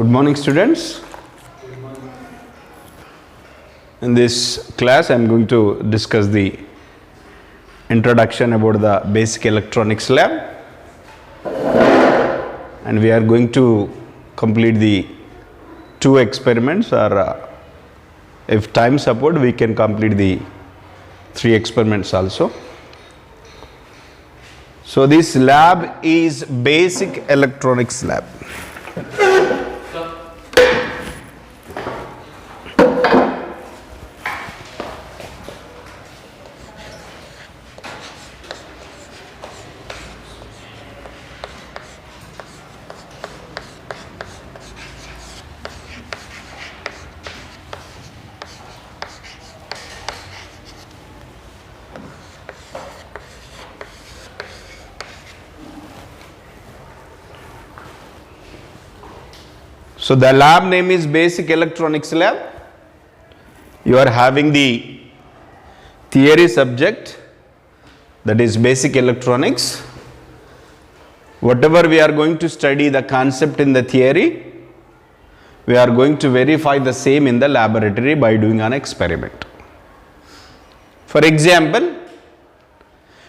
Good morning, students. In this class, I am going to discuss the introduction about the basic electronics lab, and we are going to complete the 2 experiments, or if time support, we can complete the 3 experiments also. So this lab is basic electronics lab. So the lab name is Basic Electronics Lab. You are having the theory subject, that is basic electronics. Whatever we are going to study the concept in the theory, we are going to verify the same in the laboratory by doing an experiment. For example,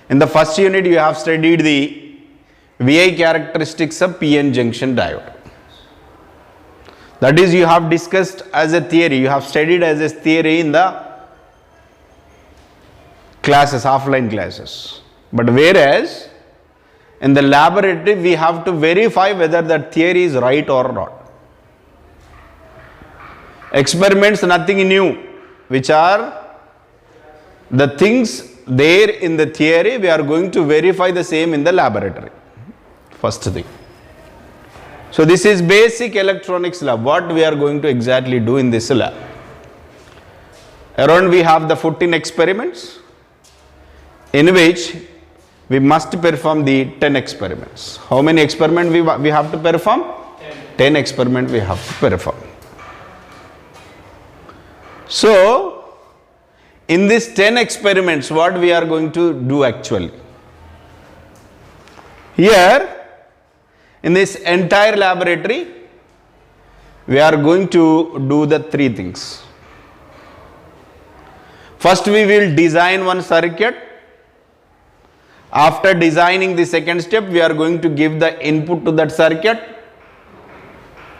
in the first unit you have studied the VI characteristics of PN junction diode. That is, you have discussed as a theory, you have studied as a theory in the classes, offline classes. But whereas in the laboratory we have to verify whether that theory is right or not. Experiments, nothing new, which are the things there in the theory, we are going to verify the same in the laboratory. First thing. So this is basic electronics lab. What we are going to exactly do in this lab? Around we have the 14 experiments, in which we must perform the 10 experiments. How many experiments we have to perform? 10 experiments we have to perform. So in these 10 experiments, what we are going to do actually? Here, in this entire laboratory, we are going to do the 3 things. First, we will design one circuit. After designing the second step, we are going to give the input to that circuit.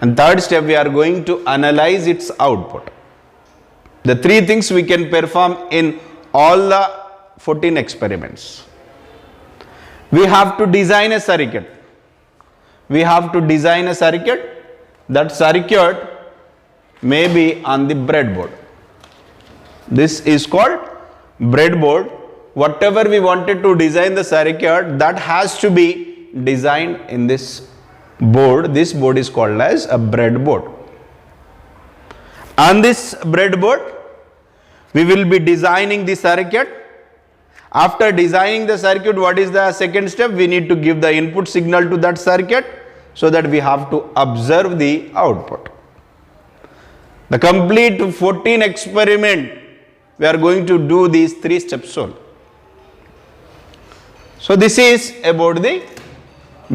And third step, we are going to analyze its output. The 3 things we can perform in all the 14 experiments. We have to design a circuit. We have to design a circuit. That circuit may be on the breadboard. This is called breadboard. Whatever we wanted to design the circuit, that has to be designed in this board. This board is called as a breadboard. On this breadboard, we will be designing the circuit. After designing the circuit, what is the second step? We need to give the input signal to that circuit, so that we have to observe the output. The complete 14 experiment, we are going to do these 3 steps only. So this is about the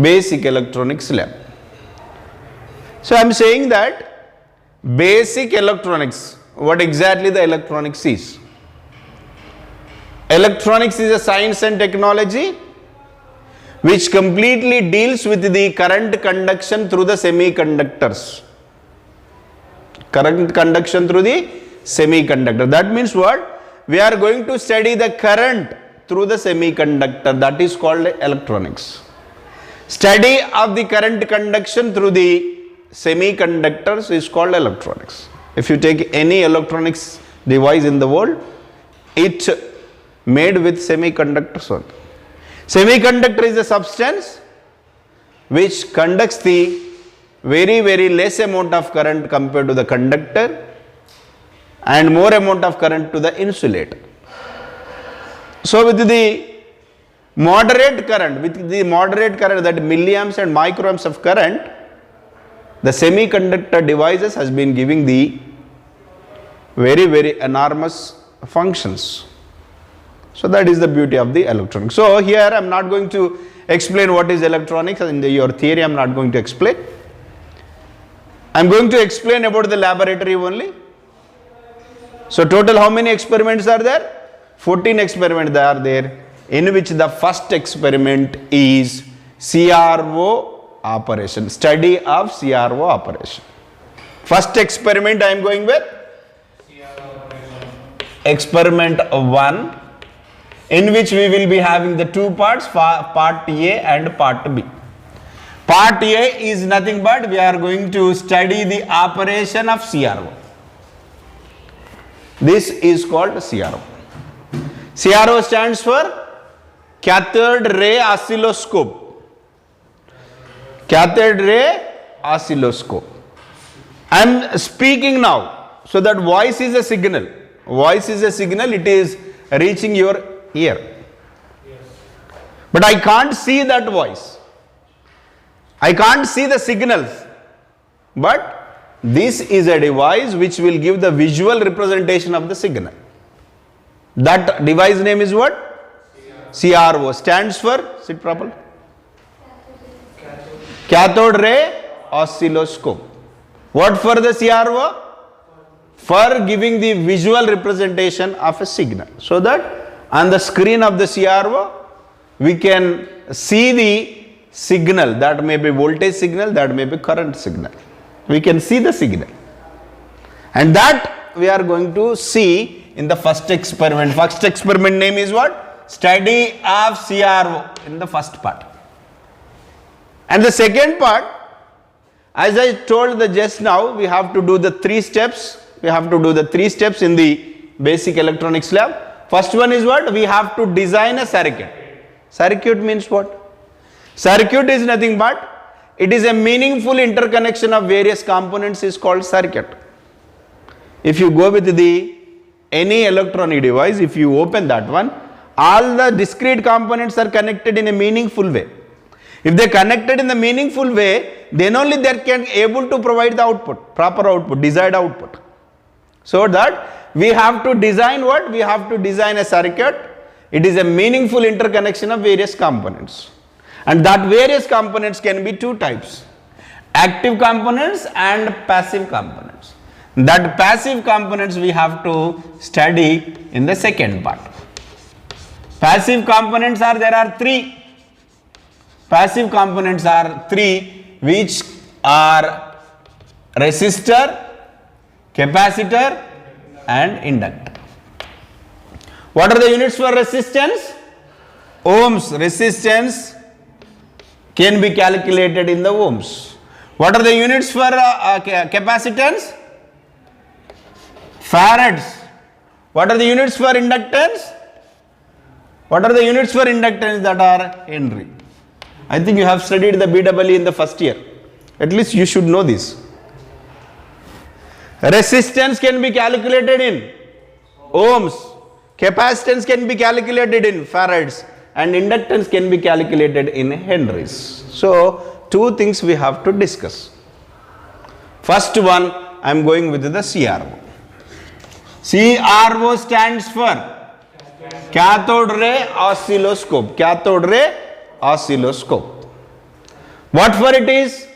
basic electronics lab. So I am saying that basic electronics, what exactly the electronics is? Electronics is a science and technology which completely deals with the current conduction through the semiconductors. Current conduction through the semiconductor. That means what? We are going to study the current through the semiconductor. That is called electronics. Study of the current conduction through the semiconductors is called electronics. If you take any electronics device in the world, it made with semiconductors only. Semiconductor is a substance which conducts the very less amount of current compared to the conductor and more amount of current to the insulator. So with the moderate current, that milliamps and microamps of current, the semiconductor devices has been giving the very enormous functions. So that is the beauty of the electronics. So here I am not going to explain what is electronics, in your theory I am not going to explain. I am going to explain about the laboratory only. So total how many experiments are there? 14 experiments are there, in which the first experiment is CRO operation, study of CRO operation. First experiment I am going with experiment 1, in which we will be having the two parts, part A and part B. Part A is nothing but we are going to study the operation of CRO. This is called CRO. CRO stands for cathode ray oscilloscope. Cathode ray oscilloscope. I am speaking now, so that voice is a signal. Voice is a signal, it is reaching your ear. But I can't see that voice. I can't see the signals. But this is a device which will give the visual representation of the signal. That device name is what? CRO. Stands for, sit properly. Cathode ray oscilloscope. What for the CRO? For giving the visual representation of a signal. So that on the screen of the CRO, we can see the signal. That may be voltage signal, that may be current signal. We can see the signal. And that we are going to see in the first experiment. First experiment name is what? Study of CRO in the first part. And the second part, as I told just now, we have to do the 3 steps. We have to do the 3 steps in the basic electronics lab. First one is what? We have to design a circuit. Circuit means what? Circuit is nothing but it is a meaningful interconnection of various components is called circuit. If you go with any electronic device, if you open that one, all the discrete components are connected in a meaningful way. If they connected in the meaningful way, then only they can able to provide the output, proper output, desired output. So that we have to design what? We have to design a circuit. It is a meaningful interconnection of various components. And that various components can be 2 types. Active components and passive components. That passive components we have to study in the second part. Passive components are, there are 3. Passive components are 3, which are resistor, capacitor and inductor. What are the units for resistance? Ohms. Resistance can be calculated in the ohms. What are the units for capacitance? Farads. What are the units for inductance? What are the units for inductance? That are Henry. I think you have studied the BEE in the first year. At least you should know this. Resistance can be calculated in ohms. Capacitance can be calculated in farads. And inductance can be calculated in henries. So 2 things we have to discuss. First one, I am going with the CRO. CRO stands for cathode ray oscilloscope. Cathode ray oscilloscope. What for it is?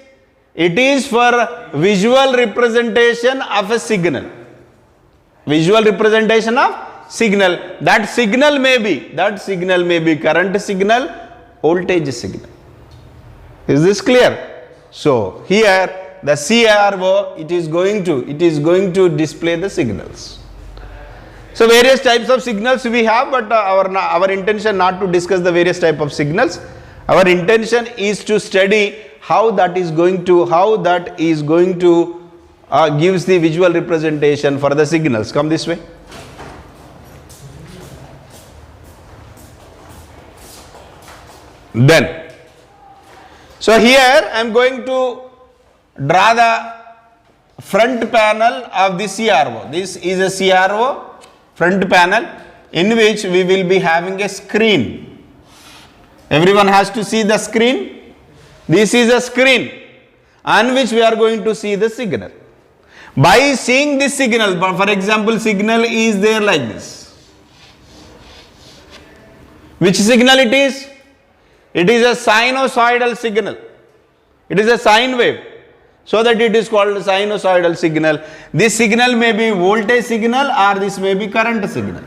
It is for visual representation of a signal. Visual representation of signal. That signal may be current signal, voltage signal. Is this clear? So here the CRO, it is going to display the signals. So various types of signals we have, but our intention not to discuss the various type of signals. Our intention is to study how that is going to gives the visual representation for the signals. Come this way. Then, so here I am going to draw the front panel of the CRO. This is a CRO front panel in which we will be having a screen. Everyone has to see the screen. This is a screen on which we are going to see the signal. By seeing this signal, for example, signal is there like this. Which signal it is? It is a sinusoidal signal. It is a sine wave. So that it is called sinusoidal signal. This signal may be voltage signal or this may be current signal.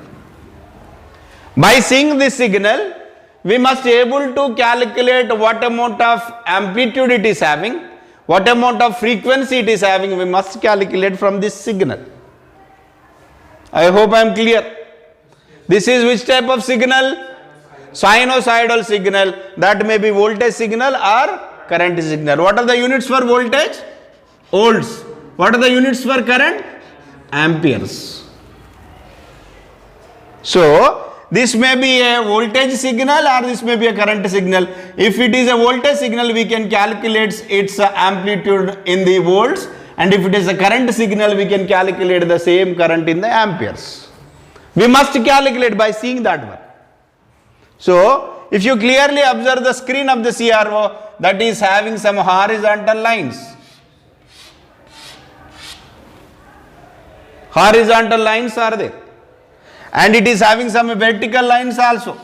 By seeing this signal, we must be able to calculate what amount of amplitude it is having, what amount of frequency it is having, we must calculate from this signal. I hope I am clear. This is which type of signal? Sinusoidal signal. That may be voltage signal or current signal. What are the units for voltage? Volts. What are the units for current? Amperes. So, this may be a voltage signal or this may be a current signal. If it is a voltage signal, we can calculate its amplitude in the volts, and if it is a current signal, we can calculate the same current in the amperes. We must calculate by seeing that one. So, if you clearly observe the screen of the CRO, that is having some horizontal lines. Horizontal lines are there. And it is having some vertical lines also.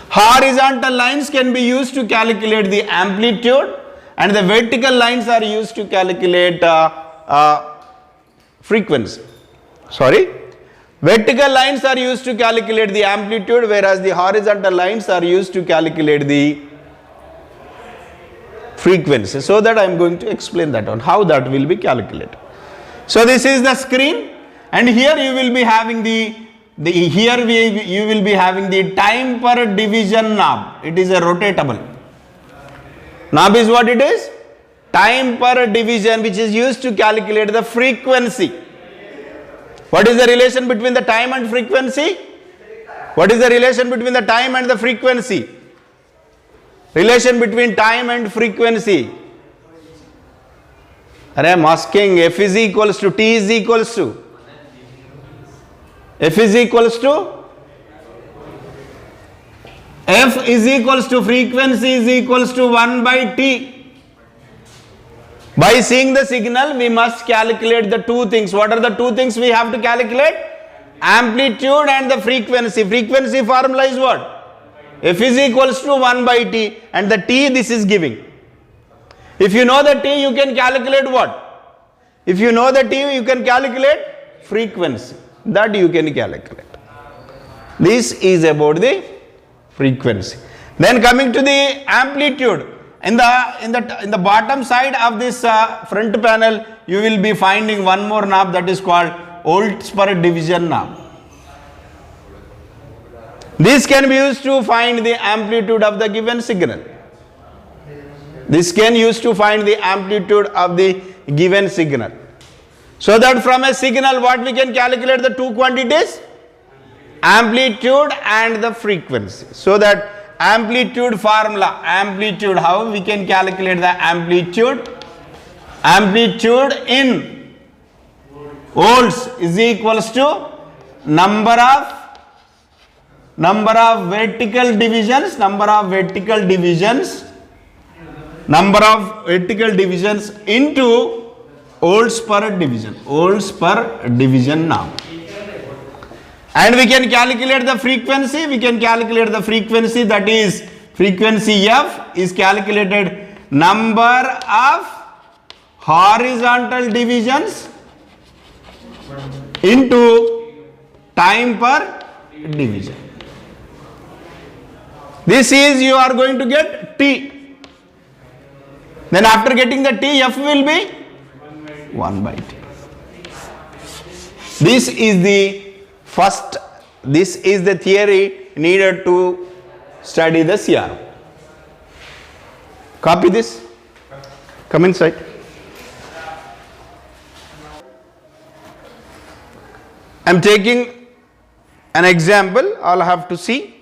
Horizontal lines can be used to calculate the amplitude, and the vertical lines are used to calculate frequency. Vertical lines are used to calculate the amplitude, whereas the horizontal lines are used to calculate the frequency. So that I am going to explain that on how that will be calculated. So this is the screen, and here you will be having you will be having the time per division knob. It is a rotatable. Knob is what it is? Time per division, which is used to calculate the frequency. What is the relation between the time and frequency? What is the relation between the time and the frequency? Relation between time and frequency. I am asking, F is equals to T is equals to? F is equals to? F is equals to frequency is equals to 1 by T. By seeing the signal, we must calculate the two things. What are the two things we have to calculate? Amplitude and the frequency. Frequency formula is what? F is equals to 1 by T, and the T this is giving. If you know the T, you can calculate what? If you know the T, you can calculate frequency. That you can calculate. This is about the frequency. Then coming to the amplitude. In the bottom side of this front panel, you will be finding one more knob that is called volts per division knob. This can be used to find the amplitude of the given signal. This can use to find the amplitude of the given signal. So that from a signal, what we can calculate the two quantities? Amplitude and the frequency. So that amplitude formula, amplitude, how we can calculate the amplitude? Amplitude in volts is equals to number of vertical divisions, into volts per division now. And we can calculate the frequency. That is frequency F is calculated number of horizontal divisions into time per division. This is you are going to get T. Then after getting the T, F will be 1 by T. This is the theory needed to study the CRO. Copy this. Come inside. I am taking an example. All have to see.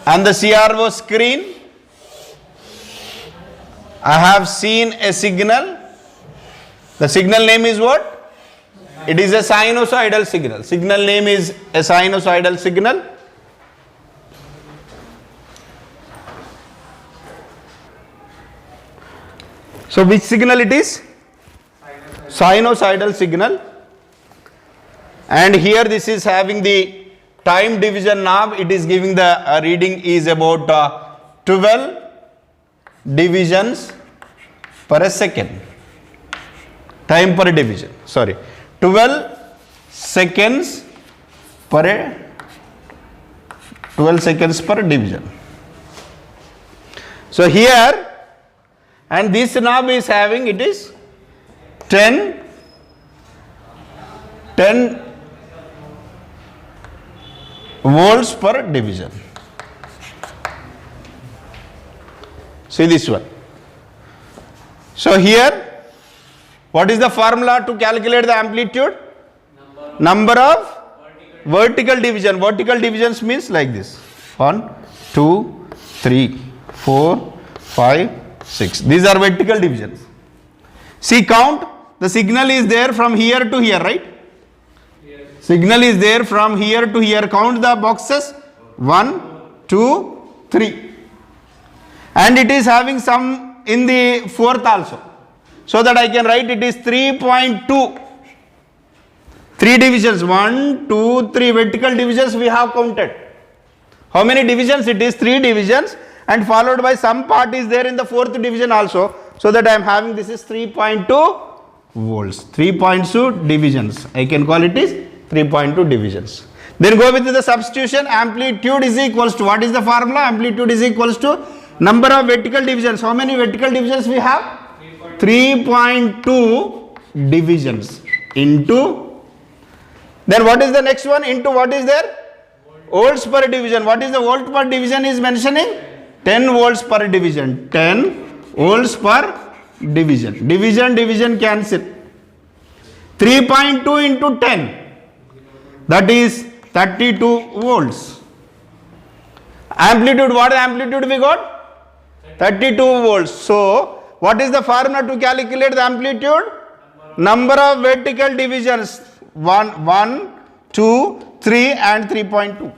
On the CRO screen, I have seen a signal. The signal name is what? It is a sinusoidal signal. Signal name is a sinusoidal signal. So which signal it is? Sinusoidal signal. And here this is having the time division knob. It is giving the reading is about 12. divisions per second. Time per division. Sorry. 12 seconds per 12 seconds per division. So here, and this knob is having, it is 10 volts per division. See this one. So here, what is the formula to calculate the amplitude? Number of vertical division. Vertical divisions means like this. 1, 2, 3, 4, 5, 6. These are vertical divisions. See, count. The signal is there from here to here, right? Yes. Signal is there from here to here. Count the boxes. 1, 2, 3. And it is having some in the fourth also. So that I can write it is 3.2. 3 divisions. 1, 2, 3 vertical divisions we have counted. How many divisions? It is 3 divisions, and followed by some part is there in the fourth division also. So that I am having this is 3.2 volts. 3.2 divisions. I can call it is 3.2 divisions. Then go with the substitution. Amplitude is equals to, what is the formula? Amplitude is equals to number of vertical divisions. How many vertical divisions we have? 3.2 divisions into, then what is the next one? Into what is there? Volts per division. What is the volt per division is mentioning? 10 volts per division. 10 volts per division. Division cancel. 3.2 into 10. That is 32 volts. Amplitude, what amplitude we got? 32 volts. So, what is the formula to calculate the amplitude? Number of vertical divisions. 1, 2, 3 and 3.2.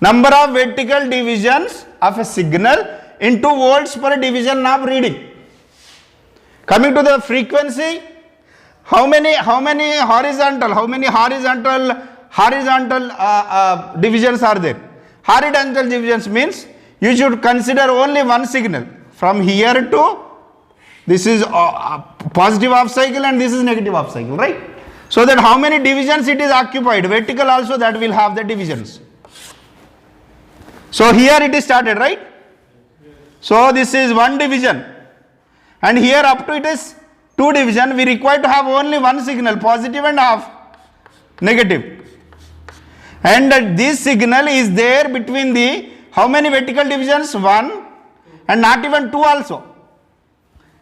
Number of vertical divisions of a signal into volts per division knob reading. Coming to the frequency, how many horizontal divisions are there? Horizontal divisions means you should consider only one signal from here to, this is positive half cycle and this is negative half cycle, right? So that how many divisions it is occupied, vertical also that will have the divisions. So here it is started, right? So this is one division, and here up to it is 2 division. We require to have only one signal, positive and half negative. And this signal is there between the, how many vertical divisions? 1 and not even 2 also.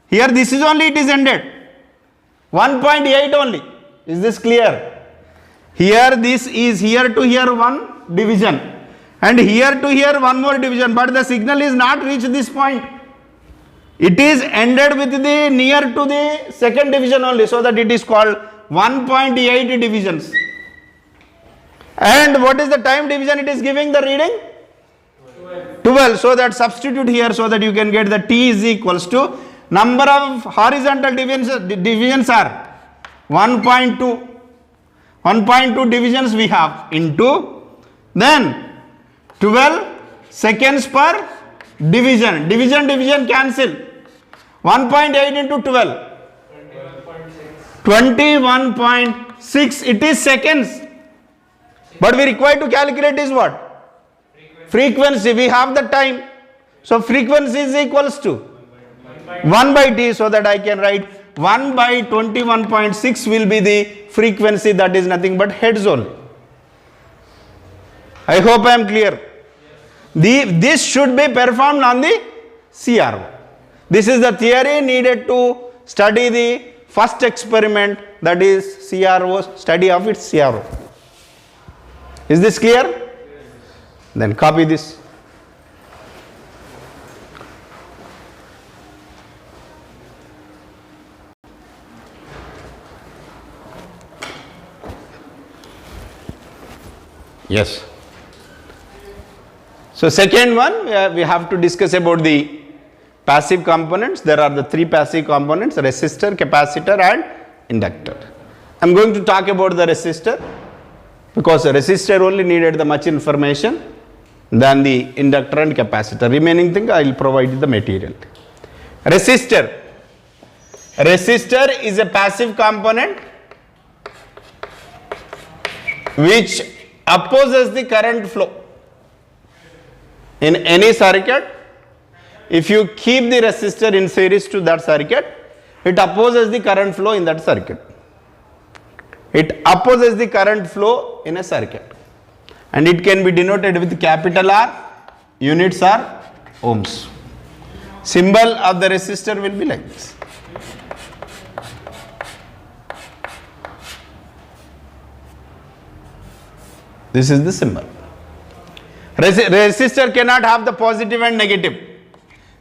Here this is only, it is ended. 1.8 only. Is this clear? Here this is here to here one division, and here to here one more division, but the signal is not reached this point. It is ended with the near to the second division only, so that it is called 1.8 divisions. And what is the time division it is giving the reading? 12. So that substitute here so that you can get the T is equals to number of horizontal divisions are 1.2. 1.2 divisions we have into, then 12 seconds per division. Division cancel. 1.8 into 12. 21.6. It is seconds. But we require to calculate is what? Frequency. We have the time. So frequency is equals to 1 by T, so that I can write 1 by 21.6 will be the frequency, that is nothing but hertz only. I hope I am clear. This should be performed on the CRO. This is the theory needed to study the first experiment, that is CRO, study of its CRO. Is this clear? Then copy this. Yes. So second one, we have to discuss about the passive components. There are the 3 passive components: resistor, capacitor and inductor. I am going to talk about the resistor because the resistor only needed the much information. than the inductor and capacitor. Remaining thing I will provide the material. Resistor. Resistor is a passive component which opposes the current flow. In any circuit, if you keep the resistor in series to that circuit, it opposes the current flow in that circuit. It opposes the current flow in a circuit. And it can be denoted with capital R, units are ohms. Symbol of the resistor will be like this. This is the symbol. Resistor cannot have the positive and negative.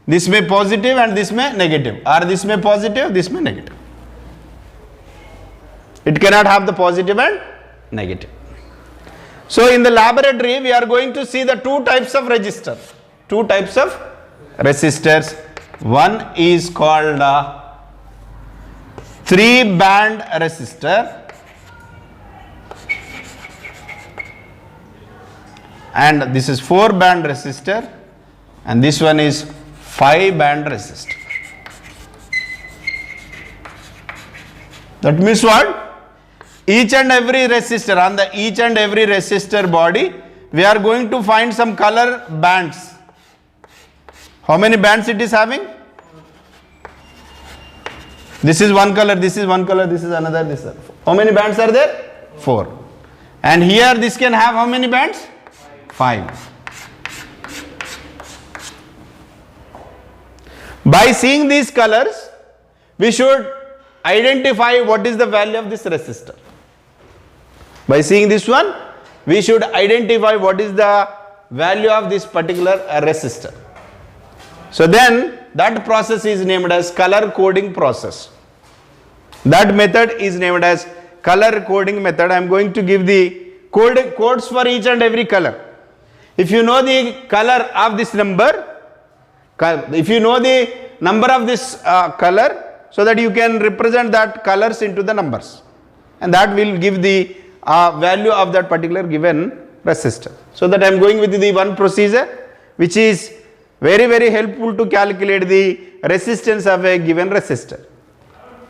This may positive and this may negative, or this may positive, this may negative. It cannot have the positive and negative. So in the laboratory we are going to see the two types of resistors. Two types of resistors. One is called 3-band resistor, and this is 4-band resistor, and this one is 5-band resistor. That means what? Each and every resistor, on the each and every resistor body, we are going to find some color bands. How many bands it is having? This is one color, this is one color, this is another, this is. How many bands are there? 4. And here this can have how many bands? 5. By seeing these colors, we should identify what is the value of this resistor. By seeing this one, we should identify what is the value of this particular resistor. So then that process is named as color coding process. That method is named as color coding method. I am going to give the codes for each and every color. If you know the color of this number, if you know the number of this color, so that you can represent that colors into the numbers, and that will give the value of that particular given resistor. So that I am going with the one procedure which is very helpful to calculate the resistance of a given resistor.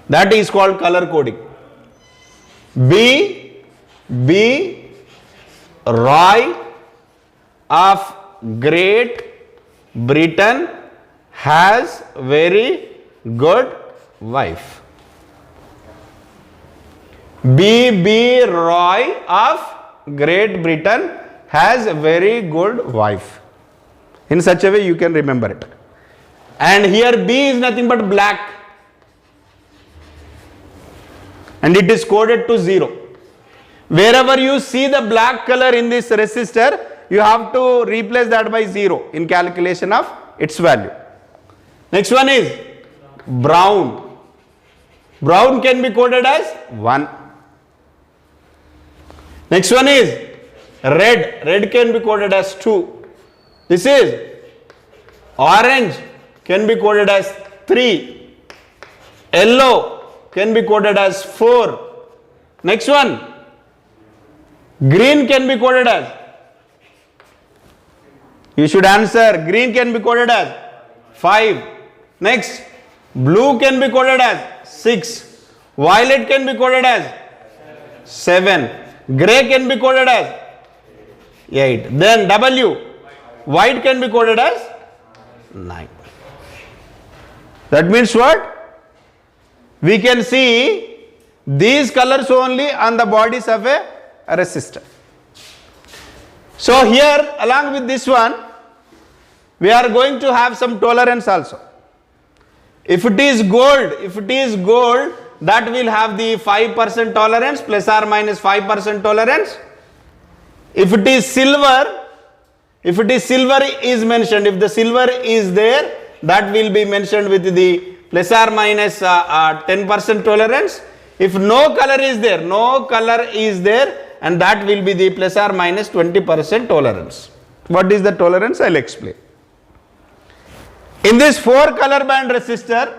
That is called color coding. B. Roy of Great Britain has very good wife. B. Roy of Great Britain has a very good wife. In such a way you can remember it. And here B is nothing but black, and it is coded to 0. Wherever you see the black color in this resistor, you have to replace that by 0 in calculation of its value. Next one is brown. Brown can be coded as 1. Next one is red. Red can be coded as 2. This is orange, can be coded as 3. Yellow can be coded as 4. Next one, green can be coded as, you should answer, green can be coded as 5. Next, blue can be coded as 6. Violet can be coded as 7. Gray can be coded as 8. Then W, white can be coded as 9. That means what? We can see these colors only on the bodies of a resistor. So here along with this one, we are going to have some tolerance also. If it is gold, that will have the 5% tolerance, plus or minus 5% tolerance. If it is silver is mentioned, if the silver is there, that will be mentioned with the plus or minus 10% tolerance. If no color is there, and that will be the plus or minus 20% tolerance. What is the tolerance? I will explain. In this 4 color band resistor,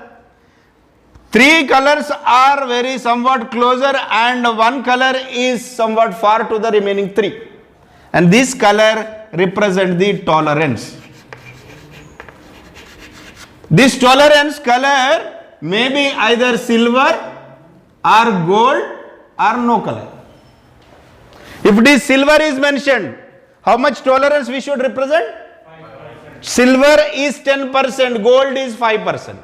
3 colors are somewhat closer and 1 color is somewhat far to the remaining 3. and this color represent the tolerance. This tolerance color may be either silver or gold or no color. If it is silver is mentioned, how much tolerance we should represent? 5%. Silver is 10%, gold is 5%.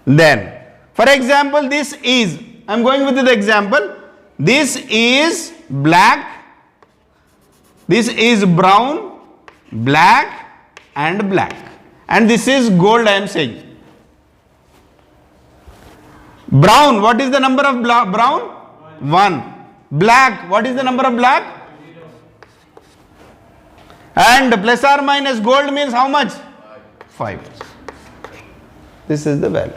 Then, for example, this is, I am going with the example, this is black, this is brown, black and black, and this is gold I am saying. Brown, what is the number of brown? 1. Black, what is the number of black? And plus or minus gold means how much? 5. This is the value.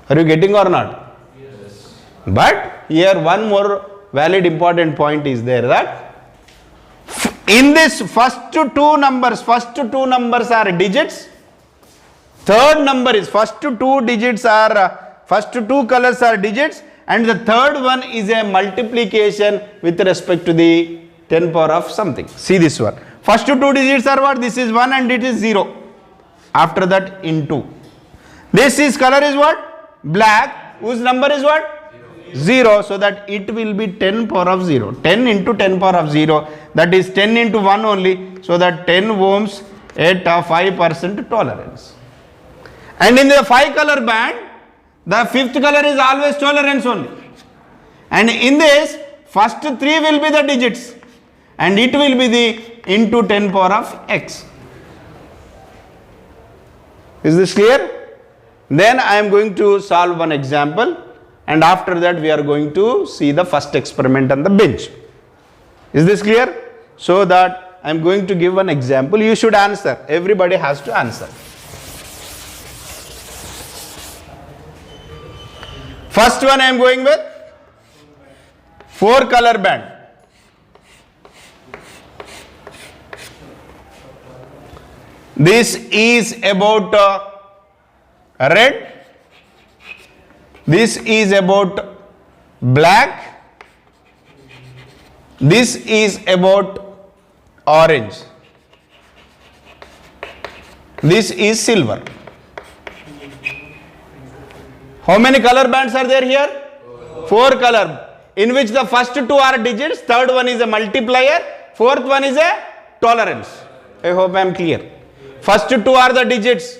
Are you getting or not? Yes. But here one more valid important point is there, that in this first two numbers are digits. Third number is first two colors are digits, and the third one is a multiplication with respect to the 10 power of something. See this one. First two digits are what? This is 1 and it is 0. After that into. This is color is what? Black. Whose number is what? 0. So that it will be 10 power of 0. 10 into 10 power of 0. That is 10 into 1 only. So that 10 ohms at a 5% tolerance. And in the 5 color band, the fifth color is always tolerance only. And in this, first 3 will be the digits. And it will be the into 10 power of x. Is this clear? Then I am going to solve one example, and after that we are going to see the first experiment on the bench. Is this clear? So that I am going to give one example. You should answer. Everybody has to answer. First one I am going with 4 color band. This is about red. This is about black. This is about orange. This is silver. How many color bands are there here? 4 color, in which the first 2 are digits, third one is a multiplier, fourth one is a tolerance. I hope I am clear. First 2 are the digits,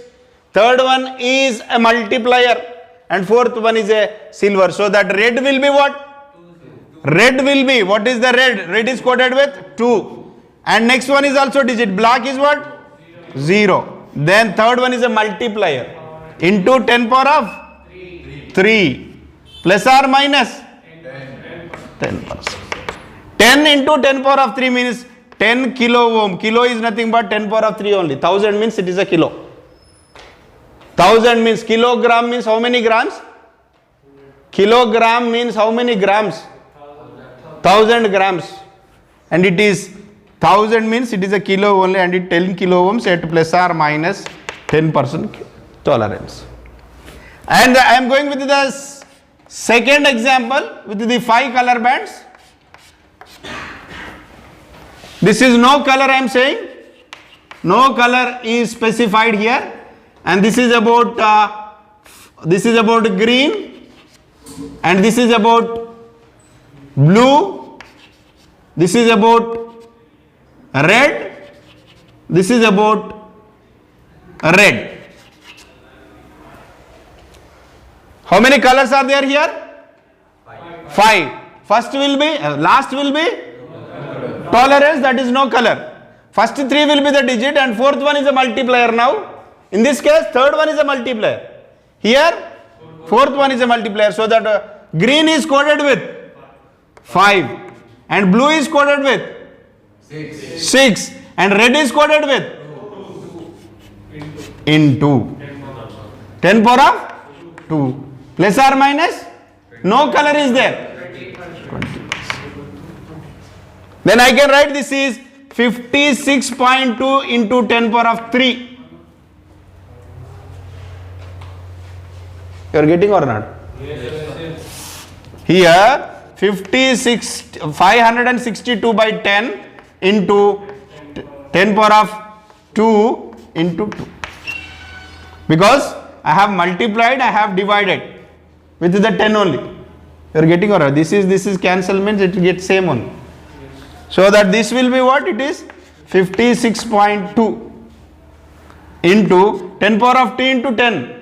third one is a multiplier, and fourth one is a silver. So that red will be what? Red will be, what is the red? Red is coded with 2. And next one is also digit. Black is what? 0. Then third one is a multiplier. Into 10 power of 3. Plus or minus? 10%. 10 into 10 power of 3 means 10 kilo ohm. Kilo is nothing but 10 power of 3 only. 1000 means it is a kilo. 1000 means kilogram means how many grams? Kilogram means how many grams? 1000 grams. And it is 1000 means it is a kilo only, and it 10 kilo ohms at plus or minus 10% tolerance. And I am going with the second example with the 5 color bands. This is no color I am saying. No color is specified here. And this is about green, and this is about blue, this is about red, this is about red. How many colors are there here? 5. First will be, last will be tolerance, that is no color. First 3 will be the digit, and fourth one is a multiplier now. In this case, third one is a multiplier. Here, fourth one is a multiplier. So that green is coded with 5, and blue is coded with 6, and red is coded with into 10 power of 2. Plus or minus? No color is there. 20. Then I can write this is 56.2 into 10 power of 3. You are getting or not? Yes. Here 562 by 10 into 10 power of 2 into 2. Because I have multiplied, I have divided with the 10 only. You are getting, or this is cancel, means it will get same only. So that this will be what it is, 56.2 into 10 power of t into 10.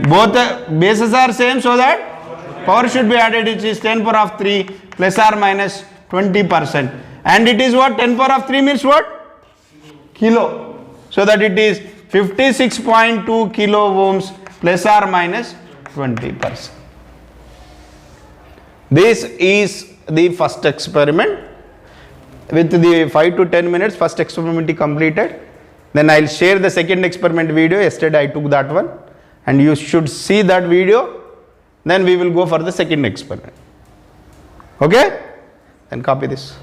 Both bases are same, so that power should be added, which is 10 power of 3 plus or minus 20%. And it is what, 10 power of 3 means what? Kilo. So that it is 56.2 kilo ohms plus or minus 20%. This is the first experiment. With the 5 to 10 minutes, first experiment is completed. Then I will share the second experiment video. Yesterday I took that one, and you should see that video. Then we will go for the second experiment. Okay? Then copy this.